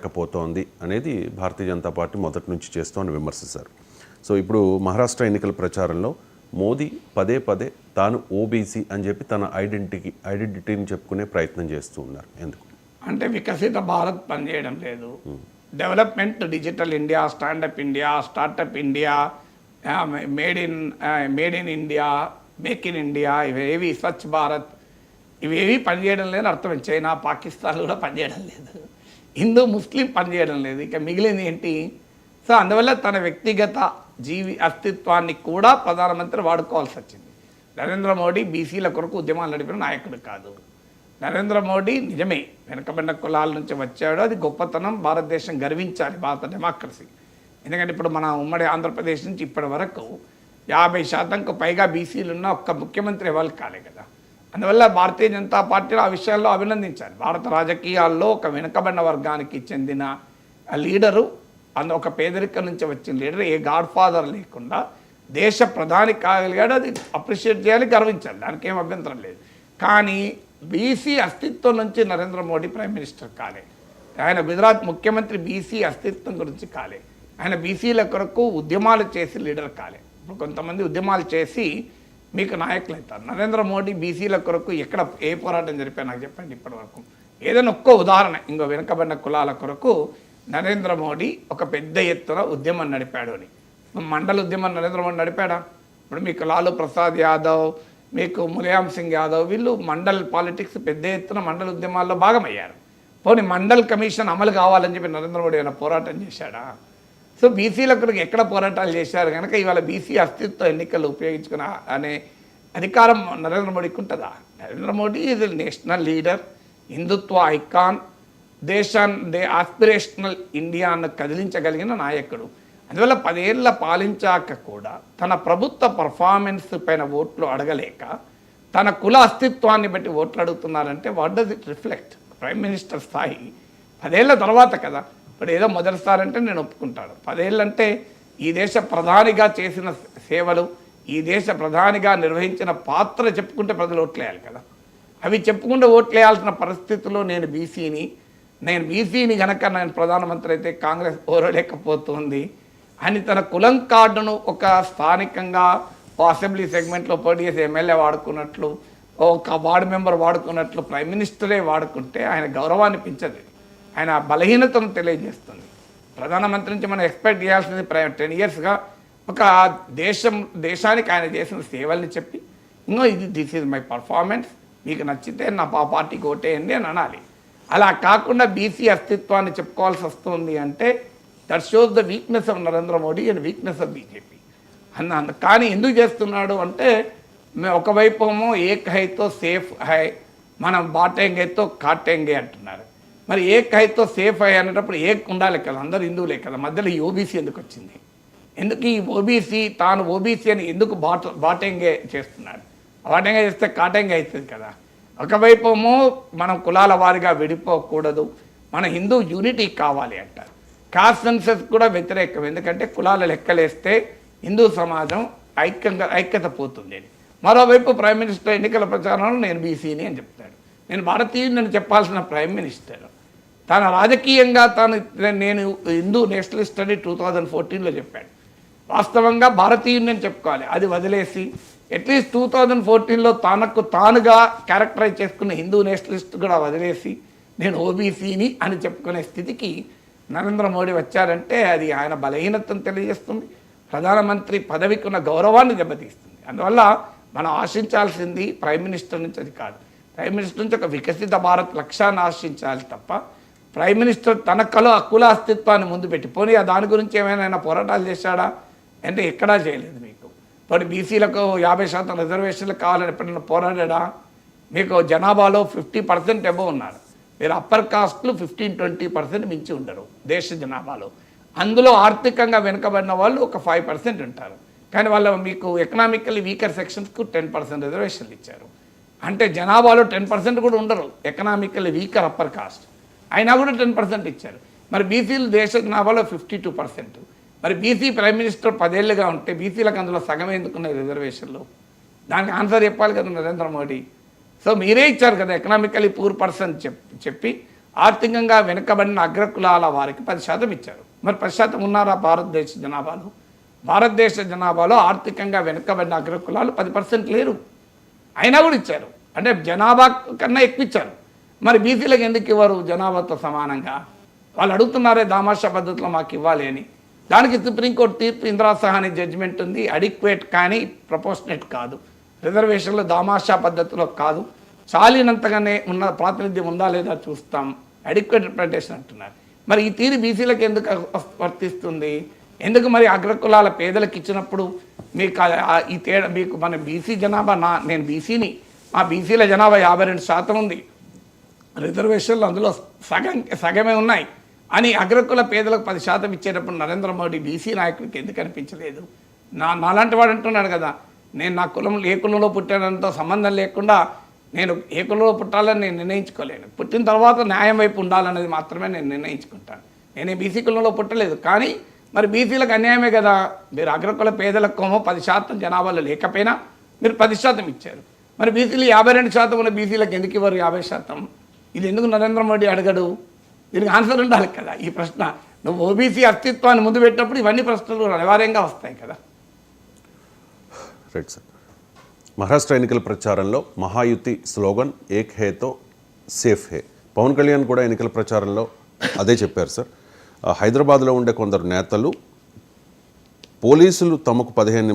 లేకపోతోంది అనేది భారతీయ జనతా పార్టీ మొదటి నుంచి చేస్తోంది విమర్శిస్తారు. సో ఇప్పుడు మహారాష్ట్ర ఎన్నికల ప్రచారంలో మోదీ పదే పదే తాను ఓబీసీ అని చెప్పి తన ఐడెంటిటీని చెప్పుకునే ప్రయత్నం చేస్తూ ఉన్నారు. ఎందుకు అంటే వికసిత భారత్ పనిచేయడం లేదు. Development, digital India, stand up India, startup India, made in India, make in India, ఇవేవి స్వచ్ఛ భారత్ ఇవేవి పనిచేయడం లేదని అర్థం. చైనా, పాకిస్తాన్ కూడా పనిచేయడం లేదు, హిందూ ముస్లిం పనిచేయడం లేదు, ఇక మిగిలింది ఏంటి? సో అందువల్ల తన వ్యక్తిగత అస్తిత్వాన్ని కూడా ప్రధానమంత్రి వాడుకోవాల్సి వచ్చింది. నరేంద్ర మోడీ బీసీల కొరకు ఉద్యమాలు నడిపిన నాయకుడు కాదు. నరేంద్ర మోడీ నిజమే వెనకబడిన కులాల నుంచి వచ్చాడు, అది గొప్పతనం, భారతదేశం గర్వించాలి, భారత డెమోక్రసీ. ఎందుకంటే ఇప్పుడు మన ఉమ్మడి ఆంధ్రప్రదేశ్ నుంచి ఇప్పటి వరకు 50% పైగా బీసీలు ఉన్న ఒక్క ముఖ్యమంత్రి ఎవరు కాలే కదా. అందువల్ల భారతీయ జనతా పార్టీలో ఆ విషయాల్లో అభినందించాలి. భారత రాజకీయాల్లో ఒక వెనుకబడిన వర్గానికి చెందిన లీడరు, ఒక పేదరికం నుంచి వచ్చిన లీడర్, ఏ గాడ్ ఫాదర్ లేకుండా దేశ ప్రధాని కాగలిగాడు, అది అప్రిషియేట్ చేయాలి, గర్వించాలి, దానికి ఏం అభ్యంతరం లేదు. కానీ బీసీ అస్తిత్వం నుంచి నరేంద్ర మోడీ ప్రైమ్ మినిస్టర్ కాలే. ఆయన గుజరాత్ ముఖ్యమంత్రి బీసీ అస్తిత్వం గురించి కాలే. ఆయన బీసీల కొరకు ఉద్యమాలు చేసి లీడర్ కాలే. ఇప్పుడు కొంతమంది ఉద్యమాలు చేసి మీకు నాయకులు అవుతారు. నరేంద్ర మోడీ బీసీల కొరకు ఎక్కడ ఏ పోరాటం జరిపారు నాకు చెప్పండి ఇప్పటి వరకు. ఏదైనా ఒక్క ఉదాహరణ, ఇంకో వెనుకబడిన కులాల కొరకు నరేంద్ర మోడీ ఒక పెద్ద ఎత్తున ఉద్యమం నడిపాడు అని. మండల ఉద్యమం నరేంద్ర మోడీ నడిపాడా? ఇప్పుడు మీకు లాలూ ప్రసాద్ యాదవ్, మీకు ములాయం సింగ్ యాదవ్, వీళ్ళు మండల్ పాలిటిక్స్ పెద్ద ఎత్తున మండల ఉద్యమాల్లో భాగమయ్యారు. పోనీ మండల్ కమిషన్ అమలు కావాలని చెప్పి నరేంద్ర మోడీ ఏమైనా పోరాటం చేశాడా? సో బీసీల కొరకు ఎక్కడ పోరాటాలు చేశారు కనుక ఇవాళ బీసీ అస్తిత్వ ఎన్నికలు ఉపయోగించుకున్న అనే అధికారం నరేంద్ర మోడీకి ఉంటుందా? Narendra Modi is national leader, Hindutva icon, aspirational ఇండియాను కదిలించగలిగిన నాయకుడు. అందువల్ల 10 ఏళ్ళ పాలించాక కూడా తన ప్రభుత్వ పర్ఫార్మెన్స్ పైన ఓట్లు అడగలేక తన కుల అస్తిత్వాన్ని బట్టి ఓట్లు అడుగుతున్నారంటే what does it reflect? Prime minister స్థాయి 10 ఏళ్ళ తర్వాత కదా. ఇప్పుడు ఏదో మొదటిసారి అంటే నేను ఒప్పుకుంటాను. 10 ఏళ్ళంటే ఈ దేశ ప్రధానిగా చేసిన సేవలు, ఈ దేశ ప్రధానిగా నిర్వహించిన పాత్ర చెప్పుకుంటే ప్రజలు ఓట్లేయాలి కదా. అవి చెప్పుకుంటే ఓట్లేయాల్సిన పరిస్థితుల్లో నేను బీసీని కనుక నేను ప్రధానమంత్రి అయితే కాంగ్రెస్ ఓరలేకపోతుంది అని తన కులం కార్డును ఒక స్థానికంగా అసెంబ్లీ సెగ్మెంట్లో పోటీ చేసే ఎమ్మెల్యే వాడుకున్నట్లు, ఒక వార్డు మెంబర్ వాడుకున్నట్లు ప్రైమ్ మినిస్టరే వాడుకుంటే ఆయన గౌరవాన్ని పెంచదు, ఆయన బలహీనతను తెలియజేస్తుంది. ప్రధానమంత్రి నుంచి మనం ఎక్స్పెక్ట్ చేయాల్సింది 10 ఇయర్స్గా ఒక దేశానికి ఆయన చేసిన సేవల్ని చెప్పి దిస్ ఈజ్ మై పర్ఫార్మెన్స్, మీకు నచ్చితే నా పార్టీకి ఓటేయండి అని అనాలి. అలా కాకుండా బీసీ అస్తిత్వాన్ని చెప్పుకోవాల్సి వస్తుంది అంటే that shows the weakness of Narendra Modi and weakness of BJP అన్న. కానీ ఎందుకు చేస్తున్నాడు అంటే ఒకవైపు ఏమో ఏక్ హైతో సేఫ్ హై, మనం బాటెంగేతో కాటెంగే అంటున్నారు. మరి ఏక్ హైతో సేఫ్ హై అనేటప్పుడు ఏక్ ఉండాలి కదా, అందరు హిందువులే కదా, మధ్యలో ఈ ఓబీసీ ఎందుకు వచ్చింది? ఎందుకు ఈ ఓబీసీ తాను ఓబీసీ అని ఎందుకు బాటెంగే చేస్తున్నాడు? బాటెంగే చేస్తే కాటెంగే అవుతుంది కదా. ఒకవైపు ఏమో మనం కులాల వారిగా విడిపోకూడదు, మన హిందూ యూనిటీ కావాలి అంటారు. కాస్ట్ సెన్సస్ కూడా వ్యతిరేకం, ఎందుకంటే కులాల లెక్కలేస్తే హిందూ సమాజం ఐక్యత పోతుంది. మరోవైపు ప్రైమ్ మినిస్టర్ ఎన్నికల ప్రచారంలో నేను బీసీని అని చెప్తాడు. నేను భారతీయుని చెప్పాల్సిన ప్రైమ్ మినిస్టర్ తన రాజకీయంగా నేను హిందూ నేషనలిస్ట్ అని 2014లో చెప్పాడు. వాస్తవంగా భారతీయుని అని చెప్పుకోవాలి, అది వదిలేసి అట్లీస్ట్ 2014లో తానుగా క్యారెక్టరైజ్ చేసుకున్న హిందూ నేషనలిస్ట్ కూడా వదిలేసి నేను ఓబీసీని అని చెప్పుకునే స్థితికి నరేంద్ర మోడీ వచ్చారంటే అది ఆయన బలహీనతను తెలియజేస్తుంది, ప్రధానమంత్రి పదవికి ఉన్న గౌరవాన్ని దెబ్బతీస్తుంది. అందువల్ల మనం ఆశించాల్సింది ప్రైమ్ మినిస్టర్ నుంచి అది కాదు. ప్రైమ్ మినిస్టర్ నుంచి ఒక వికసిత భారత్ లక్ష్యాన్ని ఆశించాలి తప్ప ప్రైమ్ మినిస్టర్ తన కుల అస్తిత్వాన్ని ముందు పెట్టి పోనీ దాని గురించి ఏమైనా పోరాటాలు చేశాడా అంటే ఎక్కడా చేయలేదు. మీకు పోనీ బీసీలకు 50% రిజర్వేషన్లు కావాలని ఎప్పుడైనా పోరాడా? మీకు జనాభాలో 50% ఎబో ఉన్నారు, మీరు అప్పర్ కాస్ట్లు 15-20% మించి ఉండరు దేశ జనాభాలో. అందులో ఆర్థికంగా వెనుకబడిన వాళ్ళు ఒక 5% ఉంటారు. కానీ వాళ్ళు మీకు ఎకనామికల్లీ వీకర్ సెక్షన్స్కు 10% రిజర్వేషన్లు ఇచ్చారు. అంటే జనాభాలో 10% కూడా ఉండరు ఎకనామికల్లీ వీకర్ అప్పర్ కాస్ట్, అయినా కూడా 10% ఇచ్చారు. మరి బీసీలు దేశ జనాభాలో 52%. మరి బీసీ ప్రైమ్ మినిస్టర్ 10 ఏళ్ళుగా ఉంటే బీసీలకు అందులో సగం ఎందుకున్నాయి రిజర్వేషన్లు? దానికి ఆన్సర్ చెప్పాలి కదా నరేంద్ర మోడీ. సో మీరే ఇచ్చారు కదా ఎకనామికలీ పూర్ పర్సన్ చెప్పి ఆర్థికంగా వెనుకబడిన అగ్రకులాల వారికి 10% ఇచ్చారు. మరి 10% ఉన్నారా భారతదేశ జనాభాలో? భారతదేశ జనాభాలో ఆర్థికంగా వెనుకబడిన అగ్రకులాలు 10% లేరు, అయినా కూడా ఇచ్చారు. అంటే జనాభా కన్నా ఎక్కువ ఇచ్చారు. మరి బీసీలకు ఎందుకు ఇవ్వరు జనాభాతో సమానంగా? వాళ్ళు అడుగుతున్నారే దామాషా పద్ధతిలో మాకు ఇవ్వాలి అని. దానికి సుప్రీంకోర్టు తీర్పు ఇందిరా సహాని జడ్జిమెంట్ ఉంది. అడిక్వేట్ కానీ ప్రపోర్షనేట్ కాదు, రిజర్వేషన్లు దామాషా పద్ధతిలో కాదు, చాలినంతగానే ఉన్న ప్రాతినిధ్యం ఉందా లేదా చూస్తాం, అడిక్వేట్ రిప్రజెంటేషన్ అంటున్నారు. మరి ఈ తీరు బీసీలకు ఎందుకు వర్తిస్తుంది? ఎందుకు మరి అగ్రకులాల పేదలకు ఇచ్చినప్పుడు మీకు ఈ తేడా? మీకు మన బీసీ జనాభా, నేను బీసీని, మా బీసీల జనాభా 52% ఉంది, రిజర్వేషన్లు అందులో సగమే ఉన్నాయి అని అగ్రకుల పేదలకు 10% ఇచ్చేటప్పుడు నరేంద్ర మోడీ బీసీ నాయకుడికి ఎందుకు అనిపించలేదు? నాలాంటి వాడు అంటున్నాడు కదా, నేను నా కులం ఏ కులంలో పుట్టానంతో సంబంధం లేకుండా నేను ఏ కులంలో పుట్టాలని నేను నిర్ణయించుకోలేను. పుట్టిన తర్వాత న్యాయం వైపు ఉండాలనేది మాత్రమే నేను నిర్ణయించుకుంటాను. నేను బీసీ కులంలో పుట్టలేదు, కానీ మరి బీసీలకు అన్యాయమే కదా. మీరు అగ్రకుల పేదలకు 10% జనాభాలో లేకపోయినా మీరు 10% ఇచ్చారు. మరి బీసీలు 52% ఉన్న బీసీలకు ఎందుకు ఇవ్వరు 50%? ఇది ఎందుకు నరేంద్ర మోడీ అడగడు? దీనికి ఆన్సర్ ఉండాలి కదా ఈ ప్రశ్న. నువ్వు ఓబీసీ అస్తిత్వాన్ని ముందు పెట్టినప్పుడు ఇవన్నీ ప్రశ్నలు అనివార్యంగా వస్తాయి కదా. Right sir. మహారాష్ట్ర ఎన్నికల ప్రచారంలో మహాయుతి స్లోగన్ ఏక్ హేతో సేఫ్ హే. పవన్ కళ్యాణ్ కూడా ఎన్నికల ప్రచారంలో అదే చెప్పారు సార్. హైదరాబాద్లో ఉండే కొందరు నేతలు పోలీసులు తమకు 15